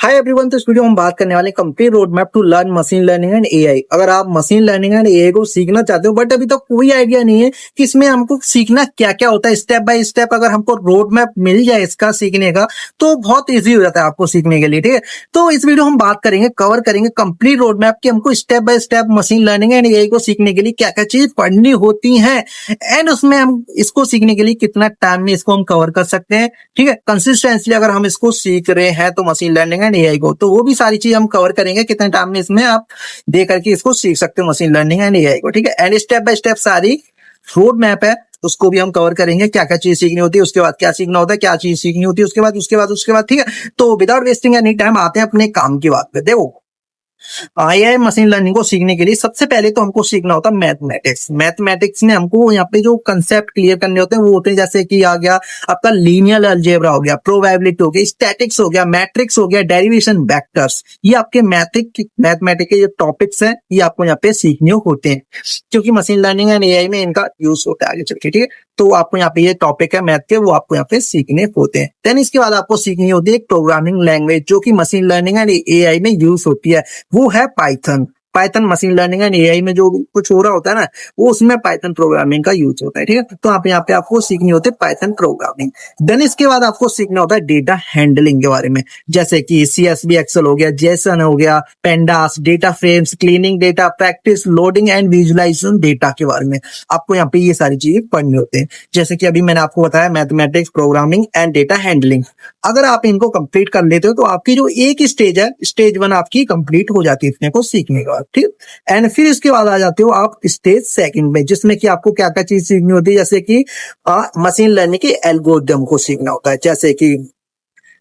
Hi everyone. तो इस video में हम बात करने वाले complete road map to learn machine learning and AI. अगर आप मशीन लर्निंग एंड एआई को सीखना चाहते हो बट अभी तक कोई आइडिया नहीं है कि इसमें हमको सीखना क्या क्या होता है स्टेप बाय स्टेप, अगर हमको रोड मैप मिल जाए इसका सीखने का तो बहुत ईजी हो जाता है आपको सीखने के लिए। ठीक है, तो इस वीडियो हम बात करेंगे, कवर करेंगे कंप्लीट रोड मैप की हमको step by step machine learning and AI को सीखने के लिए क्या क्या चीज पढ़नी होती है एंड उसमें हम इसको सीखने के लिए कितना टाइम में इसको हम कवर कर सकते हैं। ठीक है, कंसिस्टेंटली अगर हम इसको सीख रहे हैं तो मशीन लर्निंग एंड एआई को, तो वो भी सारी चीज हम कवर करेंगे कितने टाइम में इसमें आप दे करके इसको सीख सकते हो मशीन लर्निंग एंड एआई को। ठीक है, एंड स्टेप बाय स्टेप सारी रोड मैप है उसको भी हम कवर करेंगे, क्या क्या चीज सीखनी होती है, उसके बाद क्या सीखना होता है, क्या चीज सीखनी होती है, उसके बाद। ठीक है, तो विदाउट वेस्टिंग एनी टाइम आते हैं अपने काम की बात पे। देखो, एआई मशीन लर्निंग को सीखने के लिए सबसे पहले तो हमको सीखना होता है मैथमेटिक्स। मैथमेटिक्स में हमको यहाँ पे जो कंसेप्ट क्लियर करने होते हैं वो होते हैं जैसे कि आ गया आपका लीनियर अलजेब्रा हो गया, प्रोबेबिलिटी हो गया, स्टैटिक्स हो गया, मैट्रिक्स हो गया, डेरिवेशन वेक्टर्स। ये आपके मैथमेटिक्स के जो टॉपिक्स हैं ये आपको यहाँ पे सीखने होते हैं क्योंकि मशीन लर्निंग एंड एआई में इनका यूज होता है आगे चल के। ठीक है, तो आपको यहाँ पे ये टॉपिक है मैथ के, वो आपको यहाँ पे सीखने होते हैं। देन इसके बाद आपको सीखनी होती है एक प्रोग्रामिंग लैंग्वेज जो कि मशीन लर्निंग एंड एआई में यूज होती है, वो है Python. Python machine learning and AI में जो कुछ हो रहा होता है ना वो उसमें पाइथन प्रोग्रामिंग का यूज होता है। ठीक है, तो आप यहाँ पे आपको सीखनी होती है पाइथन प्रोग्रामिंग। देन इसके बाद आपको सीखना होता है डेटा हैंडलिंग के बारे में, जैसे कि सीएसवी एक्सेल हो गया, जेसन हो गया, pandas, data frames, cleaning data, practice, loading and visualization data के बारे में आपको यहाँ पे ये सारी चीजें पढ़नी होती है। जैसे कि अभी मैंने आपको बताया mathematics, programming and data handling. अगर आप इनको कंप्लीट कर लेते हो तो आपकी जो एक स्टेज है, स्टेज 1 आपकी कंप्लीट हो जाती है इतने को सीखने के बाद। ठीक, एंड फिर इसके बाद आ जाते हो आप स्टेज 2 में, जिसमें कि आपको क्या क्या चीज सीखनी होती है, जैसे कि मशीन लर्निंग के एल्गोरिदम को सीखना होता है, जैसे कि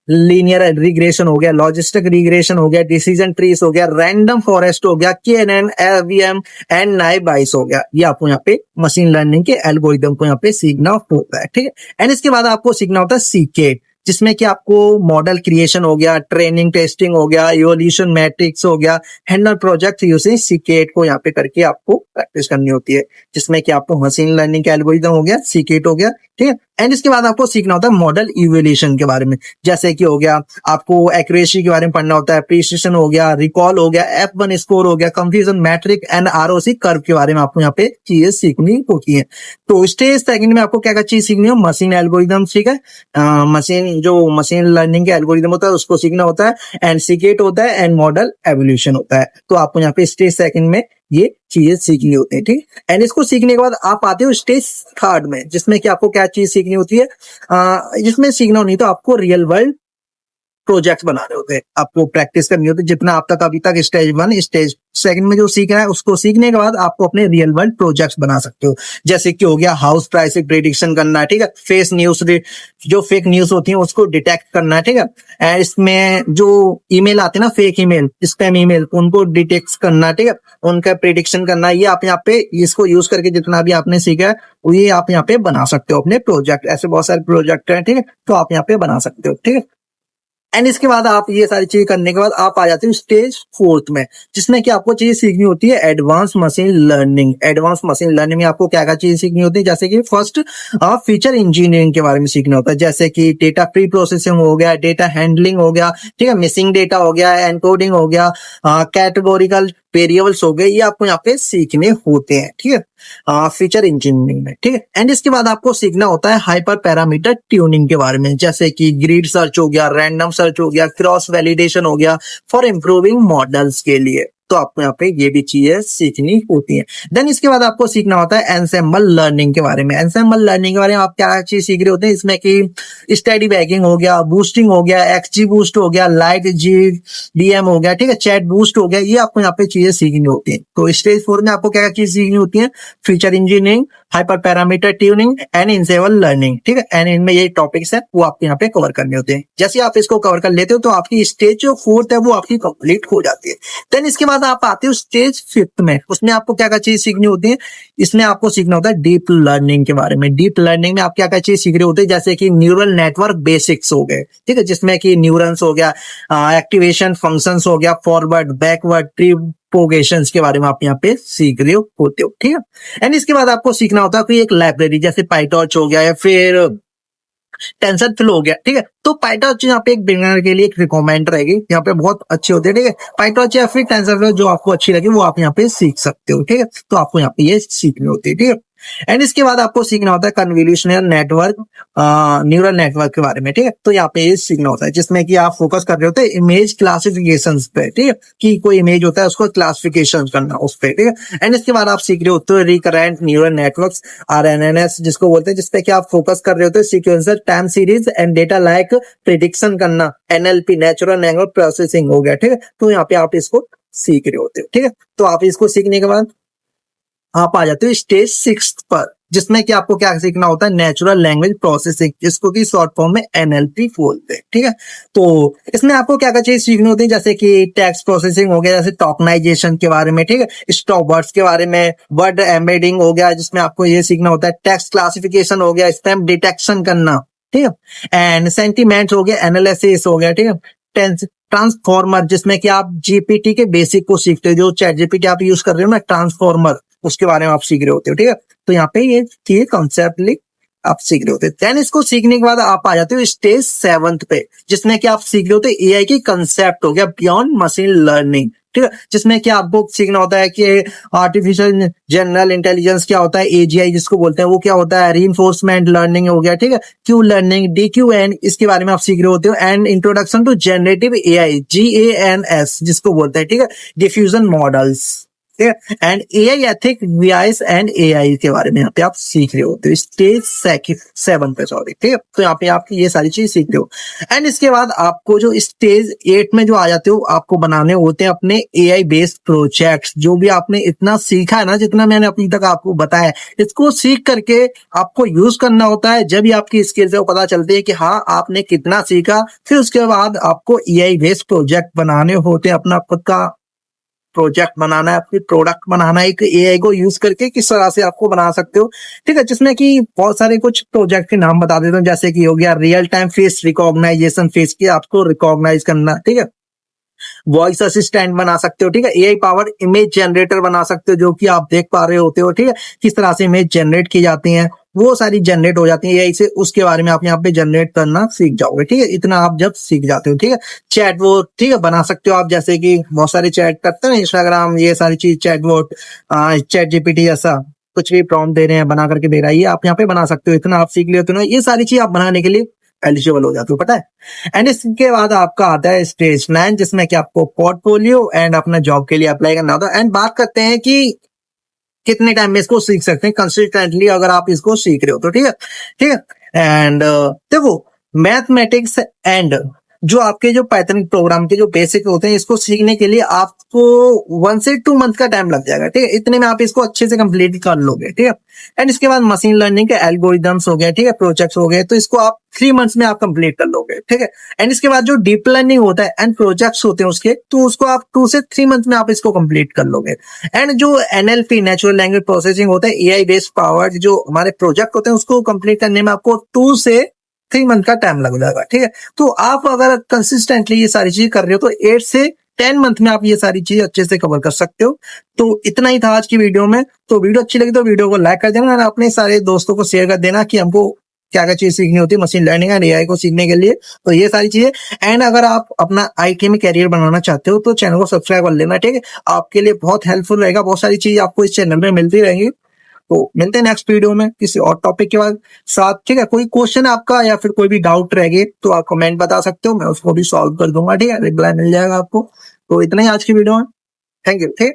लीनियर रिग्रेशन हो गया, लॉजिस्टिक रिग्रेशन हो गया, डिसीजन ट्रीज हो गया, रैंडम फॉरेस्ट हो गया, केएनएन, एवीएम एंड नाइव बाइस हो गया। ये आपको यहाँ पे मशीन लर्निंग के एल्गोरिदम को यहाँ पे सीखना होता है। ठीक है, एंड इसके बाद आपको सीखना होता है सीके, जिसमें कि आपको मॉडल क्रिएशन हो गया, ट्रेनिंग टेस्टिंग हो गया, इवोल्यूशन मैट्रिक्स हो गया, हैंडल प्रोजेक्ट यूजिंग सीकेट को यहाँ पे करके आपको प्रैक्टिस करनी होती है, जिसमें कि आपको मशीन लर्निंग का एल्गोरिदम हो गया, सीकेट हो गया। ठीक है, एंड इसके बाद आपको सीखना होता है मॉडल इवोल्यूशन के बारे में, जैसे कि हो गया आपको एक्यूरेसी के बारे में पढ़ना होता है, प्रिसिशन हो गया, रिकॉल हो गया, F1 स्कोर हो गया, confusion matrix and ROC curve के बारे में आपको यहाँ पे चीजें सीखनी होती है। तो स्टेज 2 में आपको क्या क्या चीज सीखनी हो, मशीन एल्गोरिदम। ठीक है, मशीन लर्निंग के एल्गोरिदम होता है उसको सीखना होता है, एंड सीकेट होता है, एंड मॉडल एवोल्यूशन होता है। तो आपको यहाँ पे स्टेज 2 में ये चीजें सीखनी होती है। ठीक, एंड इसको सीखने के बाद आप आते हो स्टेज 3 में, जिसमें कि आपको क्या चीज सीखनी होती है, जिसमें सीखना नहीं तो आपको रियल वर्ल्ड प्रोजेक्ट्स बनाने होते हैं, आपको प्रैक्टिस करनी होती है। जितना आप तक अभी तक स्टेज 1 स्टेज 2 में जो सीख रहा है उसको सीखने के बाद आपको अपने रियल वर्ल्ड प्रोजेक्ट्स बना सकते हो, जैसे कि हो गया हाउस प्राइस प्रेडिक्शन करना है। ठीक है, फेस न्यूज, जो फेक न्यूज होती है उसको डिटेक्ट करना है। ठीक है, एंड इसमें जो ईमेल आते हैं ना, फेक ईमेल, स्पैम ईमेल, उनको डिटेक्ट करना है। ठीक है, उनका प्रेडिक्शन करना है। ये आप यहाँ पे इसको यूज करके जितना भी आपने सीखा है ये आप यहाँ पे बना सकते हो अपने प्रोजेक्ट। ऐसे बहुत सारे प्रोजेक्ट हैं, ठीक है, तो आप यहाँ पे बना सकते हो। ठीक है, एंड इसके बाद आप ये सारी चीज करने के बाद आप आ जाते हो स्टेज 4 में, जिसमें कि आपको चीज सीखनी होती है advance machine learning. Advance machine learning में आपको क्या क्या चीज सीखनी होती है, जैसे कि फर्स्ट फीचर इंजीनियरिंग के बारे में सीखना होता है, जैसे कि डेटा प्री प्रोसेसिंग हो गया, डेटा हैंडलिंग हो गया, ठीक है, मिसिंग डेटा हो गया, एनकोडिंग हो गया, कैटेगोरिकल वेरिएबल्स हो गए, ये आपको यहाँ पे सीखने होते हैं। ठीक है, फीचर इंजीनियरिंग में। ठीक है, एंड इसके बाद आपको सीखना होता है हाइपर पैरामीटर ट्यूनिंग के बारे में, जैसे कि ग्रिड सर्च हो गया, रैंडम सर्च हो गया, क्रॉस वैलिडेशन हो गया फॉर इम्प्रूविंग मॉडल्स के लिए। तो आपको यहाँ पे ये भी चीजें सीखनी होती है। देन इसके बाद आपको सीखना होता है एंसेम्बल लर्निंग के बारे में। एंसेम्बल लर्निंग के बारे में आप क्या चीज सीख रहे होते हैं, इसमें कि स्टडी बैगिंग हो गया, बूस्टिंग हो गया, एक्सजी बूस्ट हो गया, लाइट जी डीएम हो गया, ठीक है, चैट बूस्ट हो गया, ये आपको यहाँ पे चीजें सीखनी होती है। तो स्टेज 4 में आपको क्या क्या चीज सीखनी होती है, feature engineering, hyper parameter tuning and ensemble learning. ठीक है, एंड इनमें ये टॉपिक्स है वो आपको यहाँ पे कवर करने होते हैं। जैसे आप इसको कवर कर लेते हो तो आपकी स्टेज जो 4 है वो आपकी कंप्लीट हो जाती है। देन इसके बाद आप आते हो स्टेज 5 में, उसमें आपको क्या क्या चीज सीखनी होती है, इसमें आपको सीखना होता है डीप लर्निंग के बारे में। डीप लर्निंग में आप क्या क्या चीज सीख रहे होते हैं, जैसे कि न्यूरल नेटवर्क बेसिक्स हो गए, ठीक है, जिसमें कि न्यूरॉन्स हो गया, एक्टिवेशन फंक्शंस हो गया, फॉरवर्ड बैकवर्ड ट्री प्रोगेशंस के बारे में आप यहाँ पे सीख रहे होते हो। ठीक है, एंड इसके बाद आपको सीखना होता है कोई एक लाइब्रेरी, जैसे पाइटॉर्च हो गया या फिर टेंशन फ्लो हो गया, ठीक है। तो पाइटॉर्च यहाँ पे एक बिगिनर के लिए एक रिकमेंड रहेगी, यहाँ पे बहुत अच्छे होते हैं, ठीक है। पाइटॉर्च या फिर टेंशन फ्लो जो आपको अच्छी लगे वो आप यहाँ पे सीख सकते हो, ठीक है। तो आपको यहाँ पे ये सीखनी होती है, ठीक है। एंड इसके बाद आपको सीखना होता है कन्वोल्यूशनल नेटवर्क, न्यूरल नेटवर्क के बारे में, ठीक है। तो यहाँ पे ये सीखना होता है जिसमें कि आप फोकस कर रहे होते हैं इमेज क्लासिफिकेशन पे, ठीक है, कि कोई इमेज होता है उसको क्लासिफिकेशन करना उस पे, ठीक है। एंड इसके बाद आप सीख रहे होते हो रिकरेंट न्यूरल नेटवर्क्स, RNNs जिसको बोलते हैं, जिसपे कि आप फोकस कर रहे होते हैं sequencer time series and data like prediction करना, NLP नेचुरल लैंग्वेज प्रोसेसिंग हो गया, ठीक है। तो यहाँ पे आप इसको सीख रहे होते हो, ठीक है। तो आप इसको सीखने के बाद आप आ जाते हो स्टेज 6 पर, जिसमें कि आपको क्या सीखना होता है नेचुरल लैंग्वेज प्रोसेसिंग, जिसको कि शॉर्ट फॉर्म में NLP बोलते हैं, ठीक है। तो इसमें आपको क्या क्या चीज सीखनी होती है, जैसे कि टेक्स्ट प्रोसेसिंग हो गया, जैसे टोकनाइजेशन के बारे में, ठीक है, स्टॉप वर्ड्स के बारे में, वर्ड एम्बेडिंग हो गया जिसमें आपको ये सीखना होता है, टेक्स्ट क्लासिफिकेशन हो गया, स्पैम डिटेक्शन करना, ठीक है, एंड सेंटीमेंट्स हो गया, एनालिसिस हो गया, ठीक है, ट्रांसफॉर्मर जिसमें कि आप GPT के बेसिक को सीखते हो, जो चैट GPT आप यूज कर रहे हो ना, ट्रांसफॉर्मर उसके बारे में आप सीख रहे होते हो, ठीक है। तो यहाँ पे ये कॉन्सेप्ट आप सीख रहे होते हैं। देन इसको सीखने के बाद आप आ जाते हो स्टेज 7 पे, जिसमें कि आप सीख रहे होते हैं AI की कंसेप्ट हो गया बियॉन्ड मशीन लर्निंग, ठीक है, जिसमें कि आपको सीखना होता है कि आर्टिफिशियल जनरल इंटेलिजेंस क्या होता है, AGI जिसको बोलते हैं, वो क्या होता है, रीइंफोर्समेंट लर्निंग हो गया, ठीक है, क्यू लर्निंग, DQN इसके बारे में आप सीख रहे होते हो, and introduction to generative AI, GANS जिसको बोलते हैं, ठीक है, डिफ्यूजन मॉडल्स, ठीक है, and AI ethic, VIS and AI के बारे में यहाँ पे आप सीख रहे होते हो स्टेज 7 पे, सॉरी, ठीक है। तो यहाँ पे आप ये सारी चीज सीख रहे हो। एंड इसके बाद आपको जो स्टेज 8 में जो आ जाते हो, आपको बनाने होते हैं अपने AI बेस्ड प्रोजेक्ट्स, जो भी आपने इतना सीखा है ना, जितना मैंने अभी तक आपको बताया है, इसको सीख करके आपको यूज करना होता है। जब भी आपकी स्किल्स है पता चलती है कि हाँ आपने कितना सीखा, फिर उसके बाद आपको AI बेस्ड प्रोजेक्ट बनाने होते हैं, अपना खुद का प्रोजेक्ट बनाना है, अपनी प्रोडक्ट बनाना है, एक AI को यूज करके किस तरह से आपको बना सकते हो, ठीक है, जिसमें कि बहुत सारे कुछ प्रोजेक्ट के नाम बता देता हूँ, जैसे कि हो गया real time face recognition, face की आपको रिकॉग्नाइज करना, ठीक है, वॉइस असिस्टेंट बना सकते हो, ठीक है, AI पावर इमेज जनरेटर बना सकते हो, जो कि आप देख पा रहे होते हो, ठीक है, किस तरह से इमेज जनरेट की जाती हैं, वो सारी जनरेट हो जाती है AI से, उसके बारे में आप यहाँ पे जनरेट करना सीख जाओगे, ठीक है, इतना आप जब सीख जाते हो, ठीक है। चैट वो, ठीक है, बना सकते हो आप, जैसे कि बहुत सारे चैट करते हैं इंस्टाग्राम, ये सारी चीज, चैट वोट, चैट GPT ऐसा कुछ भी प्रॉम्प्ट दे रहे हैं, बना करके दे रहा है, ये आप यहाँ पे बना सकते हो, इतना आप सीख लेते हो ना, ये सारी चीज आप बनाने के लिए एलिजिबल हो जाते हो, पता है। एंड इसके बाद आपका आता है स्टेज 9, जिसमें कि आपको पोर्टफोलियो एंड अपना जॉब के लिए अप्लाई करना होता है। एंड बात करते हैं कि कितने टाइम में इसको सीख सकते हैं कंसिस्टेंटली, अगर आप इसको सीख रहे हो तो, ठीक है, ठीक है। एंड देखो, मैथमेटिक्स एंड जो आपके जो पाइथन प्रोग्राम के जो बेसिक होते हैं, इसको सीखने के लिए आपको 1 से 2 मंथ का टाइम लग जाएगा, ठीक है, इतने में आप इसको अच्छे से कंप्लीट कर लोगे, ठीक है। एंड इसके बाद मशीन लर्निंग के एल्गोरिदम्स हो गए, ठीक है, प्रोजेक्ट्स हो गए, तो इसको आप 3 मंथ्स में आप कंप्लीट कर लोगे, ठीक है। एंड इसके बाद जो डीप लर्निंग होता है एंड प्रोजेक्ट्स होते हैं उसके, तो उसको आप 2 से 3 मंथ में आप इसको कंप्लीट कर लोगे। एंड जो NLP नेचुरल लैंग्वेज प्रोसेसिंग होता है, AI बेस्ड पावर जो हमारे प्रोजेक्ट होते हैं, उसको कंप्लीट करने में आपको 2 से 3 मंथ का टाइम लग जाएगा, ठीक है। तो आप अगर कंसिस्टेंटली ये सारी चीज कर रहे हो तो 8 से 10 मंथ में आप ये सारी चीज अच्छे से कवर कर सकते हो। तो इतना ही था आज की वीडियो में। तो वीडियो अच्छी लगी तो वीडियो को लाइक कर देना और अपने सारे दोस्तों को शेयर कर देना कि हमको क्या क्या चीज सीखनी होती है मशीन लर्निंग एंड AI को सीखने के लिए। तो ये सारी चीजें, एंड अगर आप अपना IT में कैरियर बनाना चाहते हो तो चैनल को सब्सक्राइब कर लेना, ठीक है, आपके लिए बहुत हेल्पफुल रहेगा। बहुत सारी चीज आपको इस चैनल में मिलती रहेंगी। तो मिलते हैं नेक्स्ट वीडियो में किसी और टॉपिक के बाद साथ, ठीक है। कोई क्वेश्चन आपका या फिर कोई भी डाउट रह गए तो आप कमेंट बता सकते हो, मैं उसको भी सॉल्व कर दूंगा, ठीक है, रिप्लाई मिल जाएगा आपको। तो इतना ही आज की वीडियो में, थैंक यू, ठीक है।